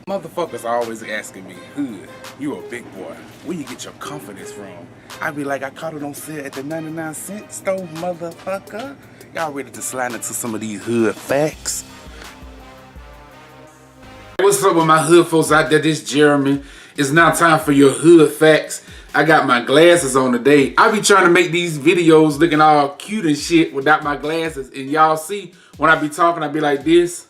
Motherfuckers always asking me, Hood, you a big boy. Where you get your confidence from? I be like, I caught it on sale at the 99-cent store, motherfucker. Y'all ready to slide into some of these hood facts? What's up with my hood folks out there? This Jeremy. It's now time for your hood facts. I got my glasses on today. I be trying to make these videos looking all cute and shit without my glasses. And y'all see, when I be talking, I be like this.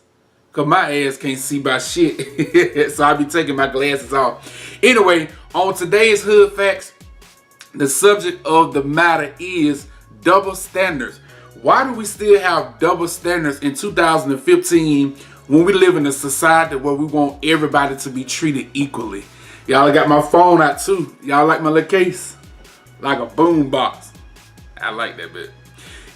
Cause my ass can't see by shit. So I be taking my glasses off. Anyway, on today's hood facts, the subject of the matter is double standards. Why do we still have double standards in 2015 when we live in a society where we want everybody to be treated equally? Y'all got my phone out too. Y'all like my little case? Like a boom box. I like that bit.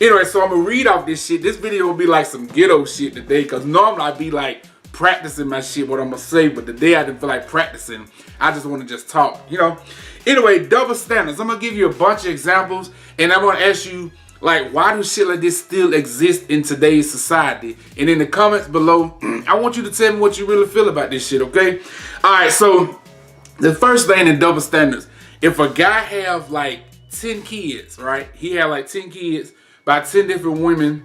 Anyway, so I'm gonna read off this shit. This video will be like some ghetto shit today, cause normally I be like practicing my shit, what I'm gonna say, but today I didn't feel like practicing. I just wanna just talk, you know? Anyway, double standards. I'm gonna give you a bunch of examples, and I'm gonna ask you, like, why do shit like this still exist in today's society? And in the comments below, I want you to tell me what you really feel about this shit, okay? All right, so the first thing in double standards, if a guy have like 10 kids, right? He had like 10 kids by 10 different women,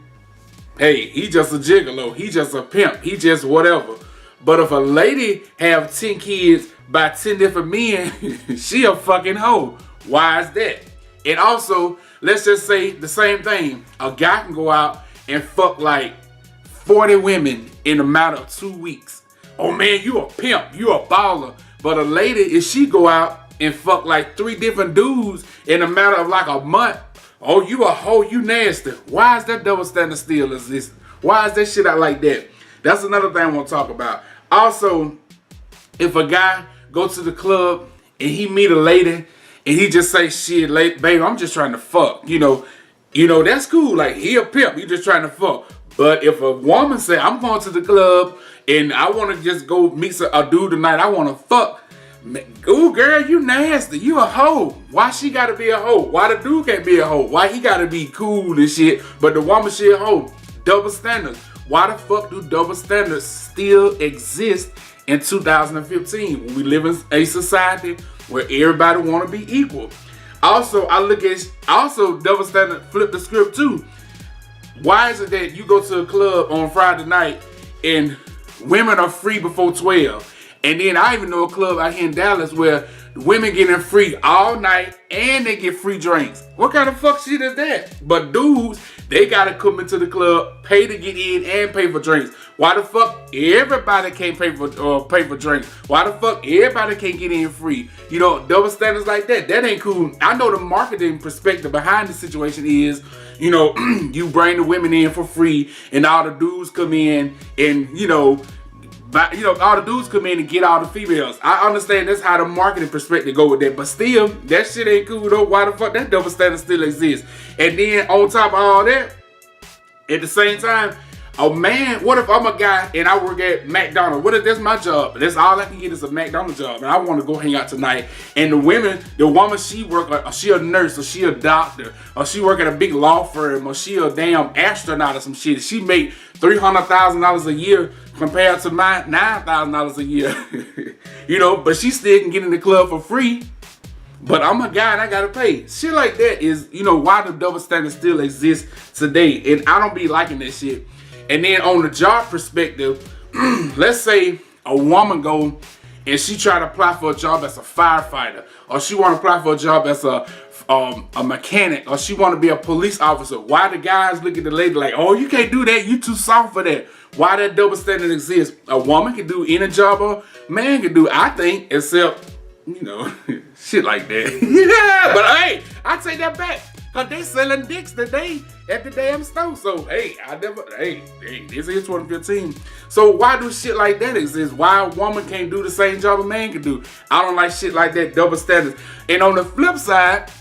hey, he just a gigolo, he just a pimp, he just whatever. But if a lady have 10 kids by 10 different men, she a fucking hoe. Why is that? And also, let's just say the same thing. A guy can go out and fuck like 40 women in a matter of 2 weeks. Oh man, you a pimp, you a baller. But a lady, if she go out and fuck like 3 different dudes in a matter of like a month, oh, you a hoe, you nasty. Why is that double standard still exist? Why is that shit out like that? That's another thing I want to talk about. Also, if a guy go to the club and he meet a lady and he just say, shit, baby, I'm just trying to fuck. You know, that's cool. Like, he a pimp, he just trying to fuck. But if a woman say, I'm going to the club and I want to just go meet a dude tonight, I want to fuck. Ooh, girl, you nasty. You a hoe. Why she gotta be a hoe? Why the dude can't be a hoe? Why he gotta be cool and shit, but the woman she a hoe? Double standards. Why the fuck do double standards still exist in 2015 when we live in a society where everybody want to be equal? Also, double standard flip the script too. Why is it that you go to a club on Friday night and women are free before 12? And then I even know a club out here in Dallas where women getting free all night and they get free drinks. What kind of fuck shit is that? But dudes, they gotta come into the club, pay to get in and pay for drinks. Why the fuck everybody can't pay for drinks? Why the fuck everybody can't get in free? You know, double standards like that. That ain't cool. I know the marketing perspective behind the situation is, you know, you bring the women in for free and all the dudes come in and, all the dudes come in and get all the females. I understand that's how the marketing perspective go with that, but still, that shit ain't cool though. Why the fuck that double standard still exists? And then on top of all that, at the same time, oh man, what if I'm a guy and I work at McDonald's? What if that's my job? That's all I can get is a McDonald's job, and I want to go hang out tonight. And the woman she work, or she a nurse, or she a doctor, or she work at a big law firm, or she a damn astronaut or some shit. She make $300,000 a year compared to my $9,000 a year. But she still can get in the club for free. But I'm a guy and I gotta pay. Shit like that is, why the double standard still exists today. And I don't be liking that shit. And then on the job perspective, let's say a woman go and she try to apply for a job as a firefighter, or she want to apply for a job as a mechanic, or she want to be a police officer. Why the guys look at the lady like, oh, you can't do that, you too soft for that? Why that double standard exists? A woman can do any job a man can do, I think, except, shit like that. Yeah, but hey, I take that back. Cause they selling dicks today at the damn store. So hey, this is 2015. So why do shit like that exist? Why a woman can't do the same job a man can do? I don't like shit like that, double standards. And on the flip side,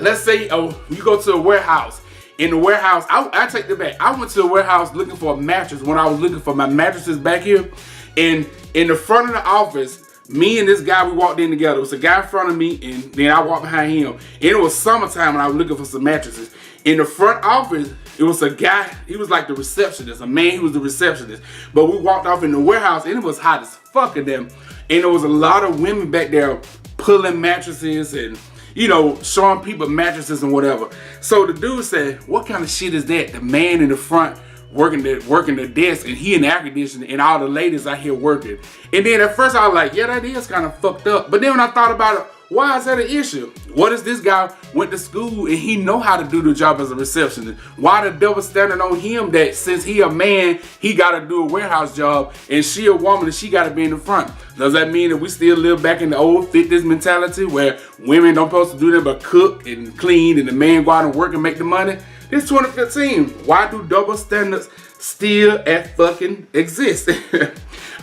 let's say you go to a warehouse. In the warehouse, I take that back. I went to a warehouse looking for a mattress when I was looking for my mattresses back here. And in the front of the office, me and this guy, we walked in together. It was a guy in front of me, and then I walked behind him. And it was summertime when I was looking for some mattresses. In the front office, It was a guy, he was like the receptionist, a man, he was the receptionist. But we walked off in the warehouse and it was hot as fuck in them. And there was a lot of women back there pulling mattresses and, you know, showing people mattresses and whatever. So the dude said, what kind of shit is that? The man in the front working the desk and he in the air conditioning and all the ladies out here working. And then at first I was like, yeah, that is kind of fucked up. But then when I thought about it, why is that an issue? What if this guy went to school and he know how to do the job as a receptionist? Why the double standard on him that since he a man, he got to do a warehouse job and she a woman and she got to be in the front? Does that mean that we still live back in the old fitness mentality where women don't supposed to do that but cook and clean and the man go out and work and make the money? It's 2015. Why do double standards still fucking exist?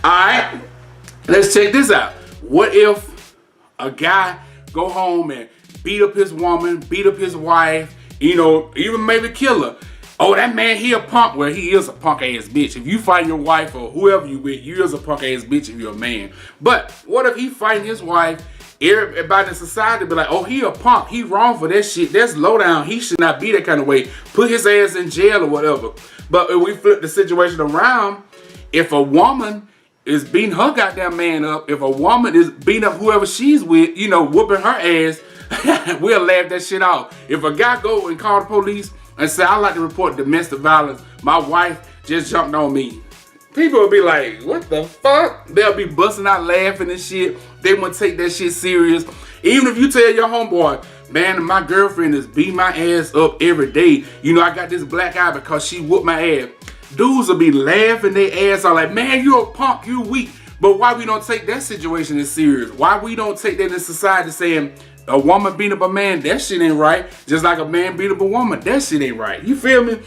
Alright, let's check this out. What if a guy go home and beat up his woman, beat up his wife, you know, even maybe kill her? Oh, that man, he a punk. Well, he is a punk ass bitch. If you fight your wife or whoever you with, you is a punk ass bitch if you're a man. But what if he fighting his wife? Everybody in society be like, oh, he a punk. He wrong for that shit. That's low down. He should not be that kind of way. Put his ass in jail or whatever. But if we flip the situation around, if a woman is beating her goddamn man up, if a woman is beating up whoever she's with, you know, whooping her ass, we'll laugh that shit off. If a guy go and call the police and say, I'd like to report domestic violence, my wife just jumped on me, people will be like, what the fuck? They'll be busting out laughing and shit. They won't take that shit serious. Even if you tell your homeboy, man, my girlfriend is beating my ass up every day. You know, I got this black eye because she whooped my ass. Dudes will be laughing their ass off like, man, you a punk, you weak. But why we don't take that situation as serious? Why we don't take that in society saying a woman beat up a man, that shit ain't right. Just like a man beat up a woman, that shit ain't right. You feel me?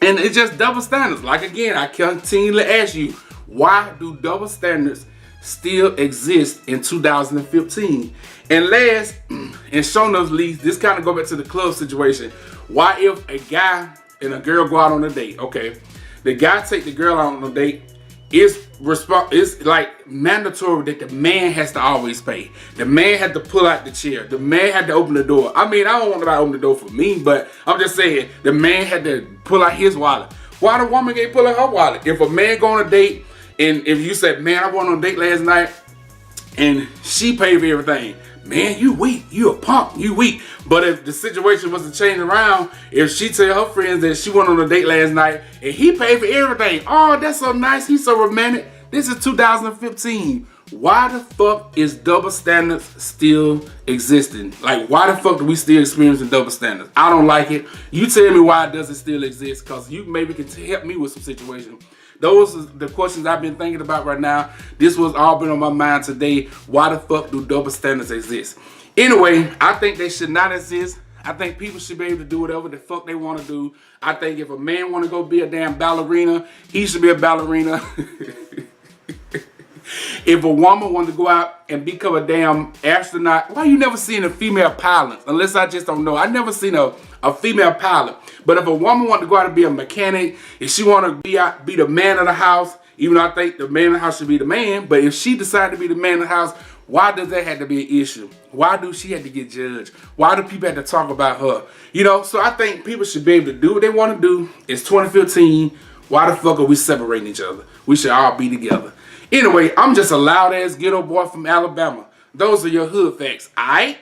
And it's just double standards. Like again, I continually ask you, why do double standards still exist in 2015? And last, and show no least, this kind of go back to the club situation. Why if a guy and a girl go out on a date, okay? The guy take the girl out on a date, it's like mandatory that the man has to always pay. The man had to pull out the chair. The man had to open the door. I mean, I don't want nobody to open the door for me, but I'm just saying, the man had to pull out his wallet. Why the woman can't pull out her wallet? If a man go on a date, and if you said, man, I went on a date last night, and she paid for everything, man, you weak, you a punk, you weak. But if the situation was to change around, if she tell her friends that she went on a date last night and he paid for everything, oh, that's so nice, he's so romantic. This is 2015. Why the fuck is double standards still existing? Like, why the fuck do we still experiencing double standards? I don't like it. You tell me why it doesn't still exist, because you maybe can help me with some situations. Those are the questions I've been thinking about right now. This was all been on my mind today. Why the fuck do double standards exist? Anyway, I think they should not exist. I think people should be able to do whatever the fuck they want to do. I think if a man want to go be a damn ballerina, he should be a ballerina. If a woman want to go out and become a damn astronaut, why you never seen a female pilot? Unless I just don't know. I never seen a female pilot. But if a woman want to go out and be a mechanic, if she want to be the man of the house, even though I think the man of the house should be the man, but if she decide to be the man of the house, why does that have to be an issue? Why do she have to get judged? Why do people have to talk about her? You know, so I think people should be able to do what they want to do. It's 2015. Why the fuck are we separating each other? We should all be together. Anyway, I'm just a loud ass ghetto boy from Alabama. Those are your hood facts, alright?